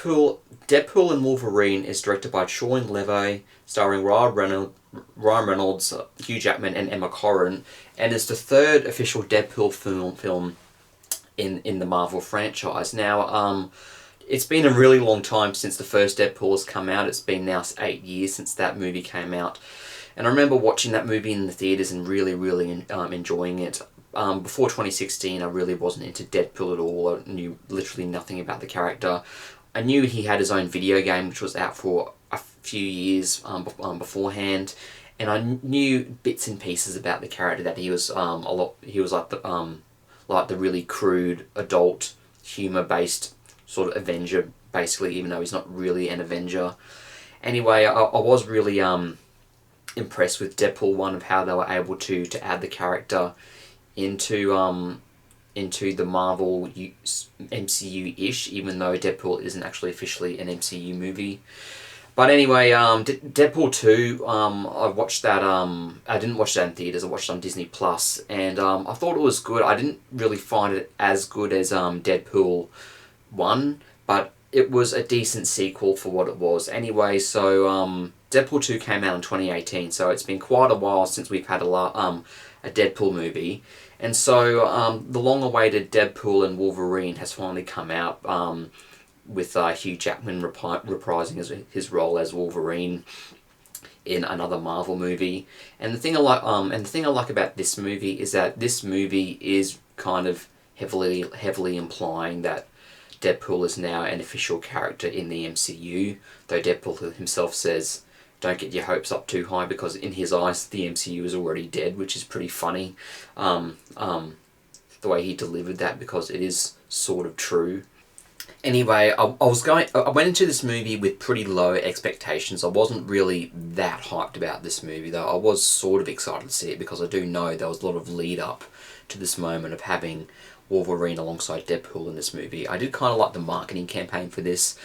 Deadpool and Wolverine is directed by Sean Levy, starring Ryan Reynolds, Hugh Jackman, and Emma Corrin, and is the third official Deadpool film in the Marvel franchise. Now, it's been a really long time since the first Deadpool has come out. It's been now 8 years since that movie came out. And I remember watching that movie in the theatres and really enjoying it. Before 2016, I really wasn't into Deadpool at all. I knew literally nothing about the character. I knew he had his own video game, which was out for a few years beforehand, and I knew bits and pieces about the character, that he was he was like the really crude adult humor based sort of Avenger, basically, even though he's not really an Avenger. Anyway, I was really impressed with Deadpool 1 of how they were able to add the character into the Marvel MCU-ish, even though Deadpool isn't actually officially an MCU movie. But anyway, Deadpool 2, I watched that, I didn't watch that in theatres, I watched it on Disney+, and I thought it was good. I didn't really find it as good as Deadpool 1, but it was a decent sequel for what it was. Anyway, so Deadpool 2 came out in 2018, so it's been quite a while since we've had a Deadpool movie. And so the long-awaited Deadpool and Wolverine has finally come out, with Hugh Jackman reprising his role as Wolverine in another Marvel movie. And the thing I like about this movie is that this movie is kind of heavily implying that Deadpool is now an official character in the MCU, though Deadpool himself says, don't get your hopes up too high, because in his eyes the MCU is already dead, which is pretty funny, the way he delivered that, because it is sort of true. Anyway, I went into this movie with pretty low expectations. I wasn't really that hyped about this movie, though I was sort of excited to see it, because I do know there was a lot of lead up to this moment of having Wolverine alongside Deadpool in this movie. I did kind of like the marketing campaign for this,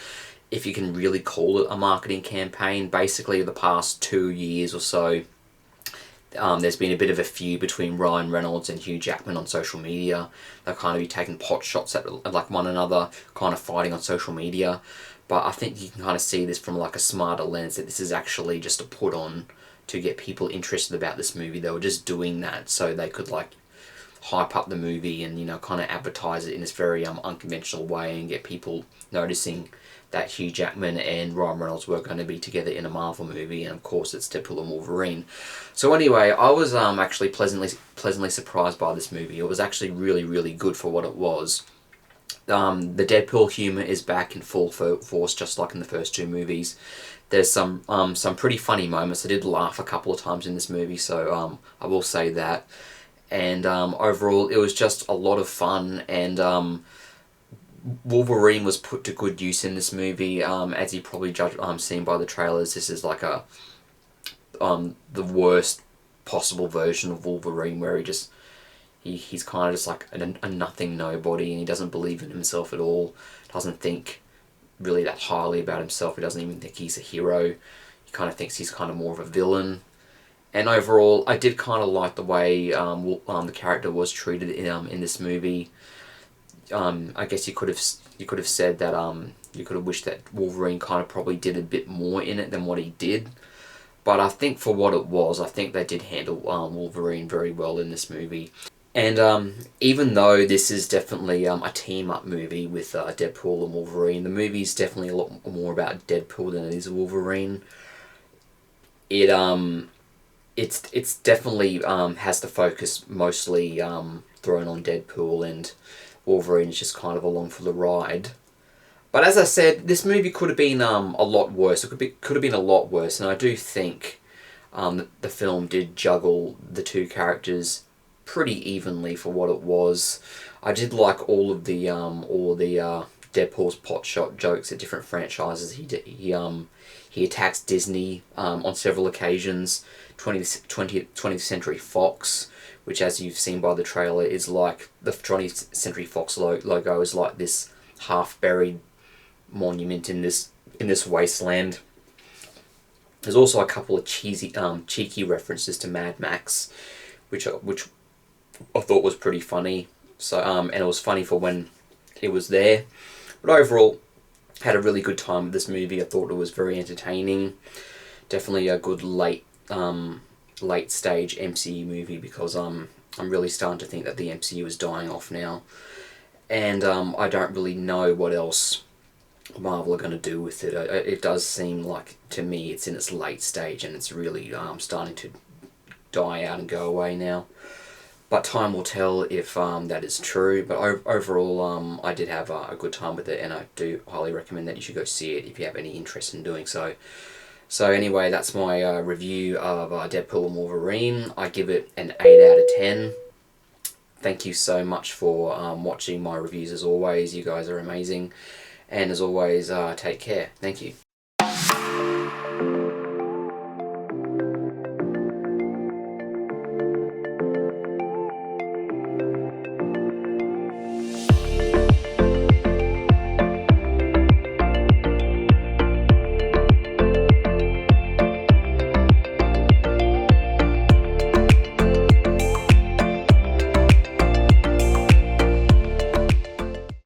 if you can really call it a marketing campaign. Basically, the past 2 years or so, there's been a bit of a feud between Ryan Reynolds and Hugh Jackman on social media. They'll kind of be taking pot shots at like one another, kind of fighting on social media. But I think you can kind of see this from like a smarter lens, that this is actually just a put on to get people interested about this movie. They were just doing that so they could like hype up the movie and, you know, kind of advertise it in this very unconventional way and get people noticing that Hugh Jackman and Ryan Reynolds were going to be together in a Marvel movie, and of course it's Deadpool and Wolverine. So anyway, I was actually pleasantly surprised by this movie. It was actually really good for what it was. The Deadpool humour is back in full force, just like in the first two movies. There's some pretty funny moments. I did laugh a couple of times in this movie, so I will say that. And overall, it was just a lot of fun, and Wolverine was put to good use in this movie. As you probably seen by the trailers, this is like the worst possible version of Wolverine, where he's kind of just like a nothing nobody, and he doesn't believe in himself at all, doesn't think really that highly about himself, he doesn't even think he's a hero, he kind of thinks he's kind of more of a villain. And overall, I did kind of like the way the character was treated in this movie. I guess you could have said that you could have wished that Wolverine kind of probably did a bit more in it than what he did. But I think for what it was, I think they did handle Wolverine very well in this movie. And even though this is definitely a team-up movie with Deadpool and Wolverine, the movie's definitely a lot more about Deadpool than it is Wolverine. It's definitely has the focus mostly thrown on Deadpool, and Wolverine is just kind of along for the ride. But as I said, this movie could have been a lot worse. It could have been a lot worse, and I do think the film did juggle the two characters pretty evenly for what it was. I did like all of the Deadpool's pot shot jokes at different franchises. He attacks Disney on several occasions. 20th Century Fox, which, as you've seen by the trailer, is like the 20th Century Fox logo is like this half-buried monument in this wasteland. There's also a couple of cheeky references to Mad Max, which I thought was pretty funny. So and it was funny for when it was there. But overall, Had a really good time with this movie. I thought it was very entertaining. Definitely a good late stage MCU movie, because I'm really starting to think that the MCU is dying off now, and I don't really know what else Marvel are going to do with it. It does seem like, to me, it's in its late stage and it's really starting to die out and go away now. But time will tell if that is true. But overall, I did have a good time with it, and I do highly recommend that you should go see it if you have any interest in doing so. So anyway, that's my review of Deadpool and Wolverine. I give it an 8 out of 10. Thank you so much for watching my reviews as always. You guys are amazing. And as always, take care. Thank you.